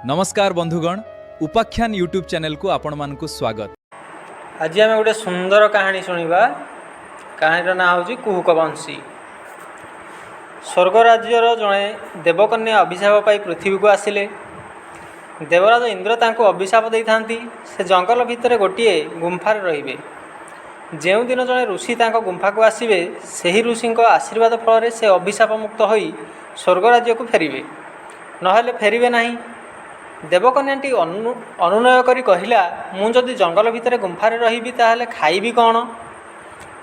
नमस्कार बंधुगण, उपाख्यान YouTube channel को आपण मानकु स्वागत। आज आम गोटे सुंदर कहानी शुणा। कहानीर ना हूँ कुहुक वंशी। स्वर्ग राज्यर जड़े देवकन्या अभिशाप पाई पृथ्वी को आसिले। देवराज इंद्र तांको अभिशाप दे था से जंगल भितर गोटे गुंफार रे। जो दिन जड़े ऋषि तांको गुंफा को आसवे से ऋषि आशीर्वाद फल से अभिशाप मुक्त हो स्वर्ग राज्य को फेरिवे, नहेले फेरिवे नहीं। देवकन्याटी अनुनय करी कहिला, मु जदि जंगल भितर गुंफारे रहिबी ताहले खाइबी कौन।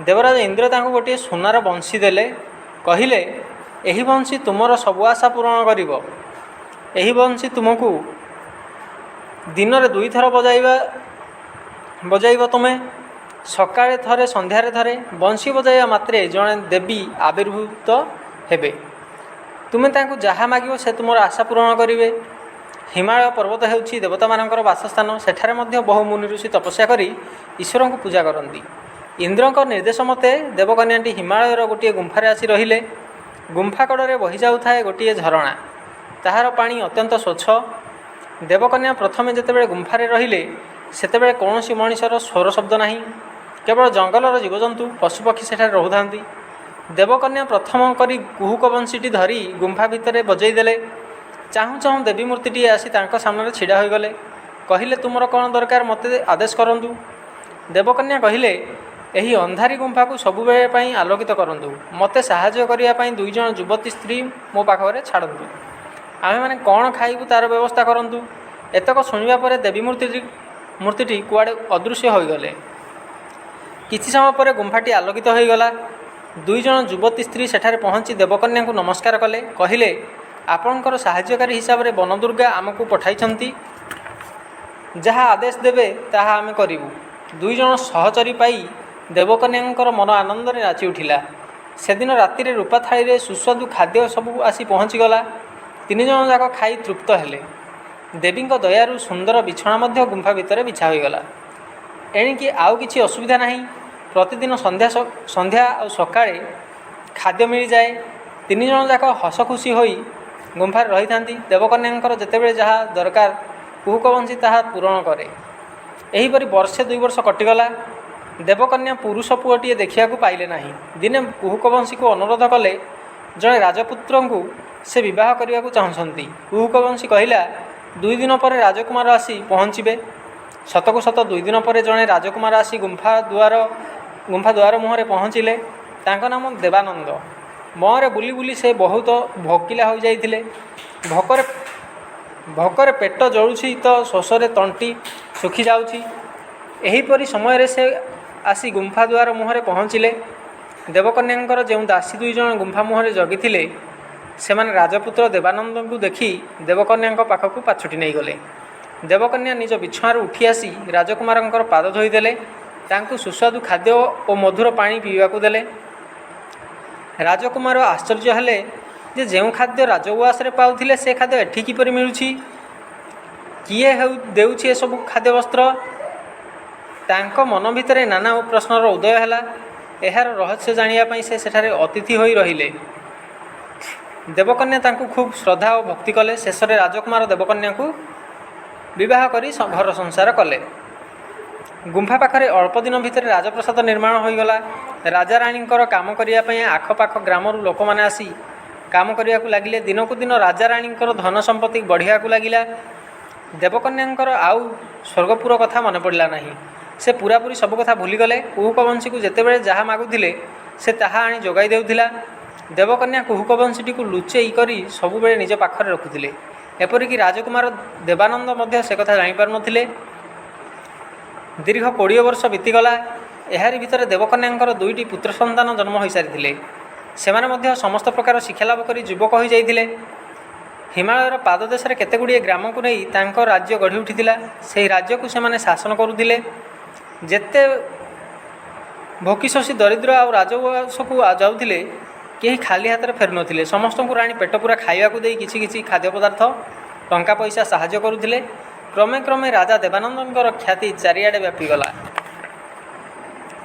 देवराज इंद्र तांको गोटे सोनार बंशी देले, कहिले एही बंशी तुमर सबु आशा पूरण करिवो। एही बंशी तुमको दिन में 2 थर बजाइब। तुमे सकाळे थरे संध्यारे थरे बंशी बजाइबा मात्रे जड़े देवी आविर्भूत हेबे। तुमे तांको जहा मागिबो से तुमर आशा पूरण करिवे। हिमालय पर्वत हेउछि देवता मानकर वासस्थान। सेठारे मध्य बहु मुनि ऋषि तपस्या करी ईश्वर को पूजा करती। इंद्र निर्देश मते देवकन्याटी हिमालयर गोटे गुंफारे आसी रहिले। गुंफा कड़े बहि जाउथाए गोटे झरणा, ताहार पानी अत्यंत स्वच्छ। देवकन्या प्रथमे जेतेबेले गुंफारे रहिले सेतेबेले कौनसी मनिषर स्वर शब्द नहीं, केवल जंगलर जीवजंतु पशुपक्षी सेठारे रहुथांती। देवकन्या प्रथम करी कुहुक बंशीटी धरी गुंफा भितर बजई देले। चाहूँ चाहूँ देवी मूर्तिटी आसी तांको सामने छिड़ा हो गले। कहिले तुमर कौन दरकार मते आदेश करंतु। देवकन्या कहिले एही अंधारी गुंफा को सबुबेले पई आलोकित करंतु। मते सहाय्य करिया पई 2 जण युवती स्त्री मो पाखरे छाड़ंतु। आमे माने कौन खाइबु तार व्यवस्था करंतु। एतक सुनिबा परे देवी मूर्तिटी कुआडे अदृश्य हो गले। किछि समय परे गुंफाटी आलोकित हो गला। 2 जण युवती स्त्री सेठारे पहुँची देवकन्या को नमस्कार कले। कहिले आपणकर साहाय्यकारी हिसाब से वनदुर्गा आमको पठाई, जहाँ आदेश देवे ताहा आमे करिबु। 2 जण सहचरी पाई देवकन्या मन आनंद रे नाची उठिला। सेदिन राति रे रूपा थाली रे सुस्वादु खाद्य सबू आसी पहुँचीगला। 3 जण जाक खाई तृप्त हेले। देवी दयारु सुंदर बिछଣା मध्य गुंफा भितर बिछा होईगला। एणिकी आउ किछि असुविधा नहीं। प्रतिदिन संध्या और सकाळे खाद्य मिल जाए। 3 जण जाक हस खुशी होई गुंफार रही था। देवकन्या जितेबले जहाँ दरकार कुहुक वंशी ताहा पूरण करे। एहीपरि वर्षे 2 वर्ष कटिगला। देवकन्या पुरुष पुओटीए देखा पाइले नहीं। दिने कुहुक वंशी को अनुरोध कले जड़े राजपुत्र को से विवाह करने को चाहती। कुहुक वंशी कहला 2 दिन पर राजकुमार आसी पहुँचे। सतकु सत 2 दिन पर जड़े राजकुमार आसी गुंफा द्वार मुहरे पहुँचिले। तांको नाम देवानंद। मरे बुली बुली से बहुत भोकिला हो जाइथिले। भोकरे पेट जलुछि तो शोषरे तंटी सुखी जाउछि। एहीपरि समय से आसी गुंफा द्वार मुहरे पहुँचिले। देवकन्या जो दासी 2 जण गुंफा मुहरे जगिथिले सेमाने राजपुत्र देवानंद को देखी देवकन्या पाखक पाछुटी नहीं गले। देवकन्या निज बिछार उठी आसी राजकुमार पाद धोईदेले। तांकु सुस्वादु खाद्य और मधुर पानी पीवाकू देले। राजकुमार आश्चर्य हेले जे जो खाद्य राजउआस रे पाउथिले से खाद्य एठी किपरि मिलुछि, किए देउछि ए सब खाद्य वस्त्र। तांको मन भितरे नाना प्रश्नर उदय हैला। एहार रहस्य जानिया पई से सेठारे अतिथि होई रहिले। देवकन्या तांकु खूब श्रद्धा और भक्ति कले। शेषरे राजकुमार देवकन्या को विवाह करी घर संसार कले। गुंफा पाखरे अल्प दिन भितर राजप्रसाद निर्माण होईगला। राजा रानी काम करने आखपाख ग्रामर लोक मैंने आसी काम करने को लगिले। दिन को दिन राजा रानी धन संपत्ति बढ़िया को लगिला। देवकन्या आउ स्वर्गपुर कथा मन पड़ा नहीं। से पूरापूरी सब कथा भूलीगले। कुहुक वंशी को जितेबले जहाँ मागुले से ताहा आनी जोगाई देउथिला। देवकन्या कुहुक वंशीटी को लुचेई करी सबुबेले निज पाखरे रखुथिले। एपरिक राजकुमार देवानंद मध्य से कथा जानी पारु नथिले। दीर्घ 20 वर्ष बीतीगला। एहारि भितर देवकन्या 2टी पुत्र सन्तान जन्म हो सारी। से समस्त प्रकार शिक्षा लाभ कर युवक हो जाते। हिमालयर पाददेश केतेगुड़िए ग्राम को नहीं तांको राज्य गढ़ी उठिथिला। से राज्य को सेमाने शासन करुथिले। जेते भोकिशोषी दरिद्र और राजउआस को जाउथिले केही खाली हाथ में फेरु नथिले। समस्त को राणी पेट पूरा खाइबा को देई किछि खाद्य पदार्थ टंका पैसा साहाय्य करुथिले। क्रमे क्रमे राजा देवानंदर ख्याति चारिआडे व्यापीगला।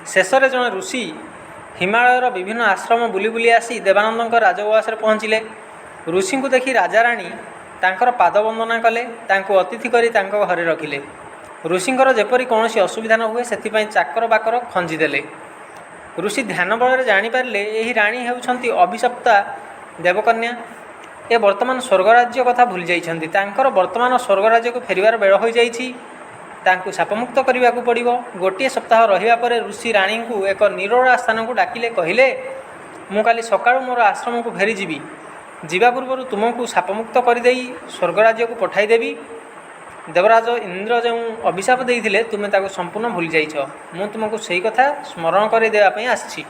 शेषरे जड़े ऋषि हिमालयर विभिन्न आश्रम बुली बुली आसी देवानंद राजउआस पहुँचिले। ऋषि को देखी राजा राणी ତାଙ୍କର ପାଦ ବନ୍ଦନା କଲେ, ତାଙ୍କୁ ଅତିଥି କରି ତାଙ୍କ ଘରେ ରଖିଲେ। ଋଷିଙ୍କର ଯେପରି କୌଣସି ଅସୁବିଧା ନ ହୁଏ ସେଥିପାଇଁ ଚାକର ବାକର ଖଞ୍ଜିଦେଲେ। ଋଷି ଧ୍ୟାନ ବଳରେ ଜାଣିପାରିଲେ ଏହି ରାଣୀ ହେଉଛନ୍ତି ଅଭିଶପ୍ତା ଦେବକନ୍ୟା। ଏ ବର୍ତ୍ତମାନ ସ୍ୱର୍ଗରାଜ୍ୟ କଥା ଭୁଲି ଯାଇଛନ୍ତି। ତାଙ୍କର ବର୍ତ୍ତମାନ ସ୍ୱର୍ଗରାଜ୍ୟକୁ ଫେରିବାର ବେଳ ହୋଇଯାଇଛି। ତାଙ୍କୁ ଶାପମୁକ୍ତ କରିବାକୁ ପଡ଼ିବ। ଗୋଟିଏ ସପ୍ତାହ ରହିବା ପରେ ଋଷି ରାଣୀଙ୍କୁ ଏକ ନିରୋଳା ସ୍ଥାନକୁ ଡାକିଲେ, କହିଲେ, ମୁଁ କାଲି ସକାଳୁ ମୋର ଆଶ୍ରମକୁ ଫେରିଯିବି। ଯିବା ପୂର୍ବରୁ ତୁମକୁ ଶାପମୁକ୍ତ କରିଦେଇ ସ୍ୱର୍ଗରାଜ୍ୟକୁ ପଠାଇଦେବି। ଦେବରାଜ ଇନ୍ଦ୍ର ଯେଉଁ ଅଭିଶାପ ଦେଇଥିଲେ ତୁମେ ତାକୁ ସମ୍ପୂର୍ଣ୍ଣ ଭୁଲି ଯାଇଛ। ମୁଁ ତୁମକୁ ସେଇ କଥା ସ୍ମରଣ କରାଇଦେବା ପାଇଁ ଆସିଛି।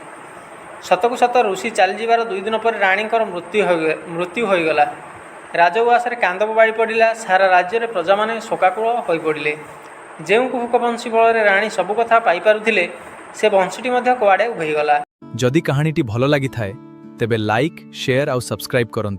ସତକୁ ସତ ଋଷି ଚାଲିଯିବାର 2 ଦିନ ପରେ ରାଣୀଙ୍କର ମୃତ୍ୟୁ ହୋଇଗଲା। ରାଜଉଆସରେ କାନ୍ଦ ବୋବାଳି ପଡ଼ିଲା। ସାରା ରାଜ୍ୟରେ ପ୍ରଜାମାନେ ଶୋକାକୁଳ ହୋଇପଡ଼ିଲେ। ଯେଉଁ କୁହୁକ ବଂଶୀ ବଳରେ ରାଣୀ ସବୁ କଥା ପାଇପାରୁଥିଲେ ସେ ବଂଶୀଟି ମଧ୍ୟ କୁଆଡ଼େ ଉଭେଇଗଲା। ଯଦି କାହାଣୀଟି ଭଲ ଲାଗିଥାଏ ତେବେ ଲାଇକ୍, ସେୟାର ଆଉ ସବସ୍କ୍ରାଇବ୍ କରନ୍ତୁ।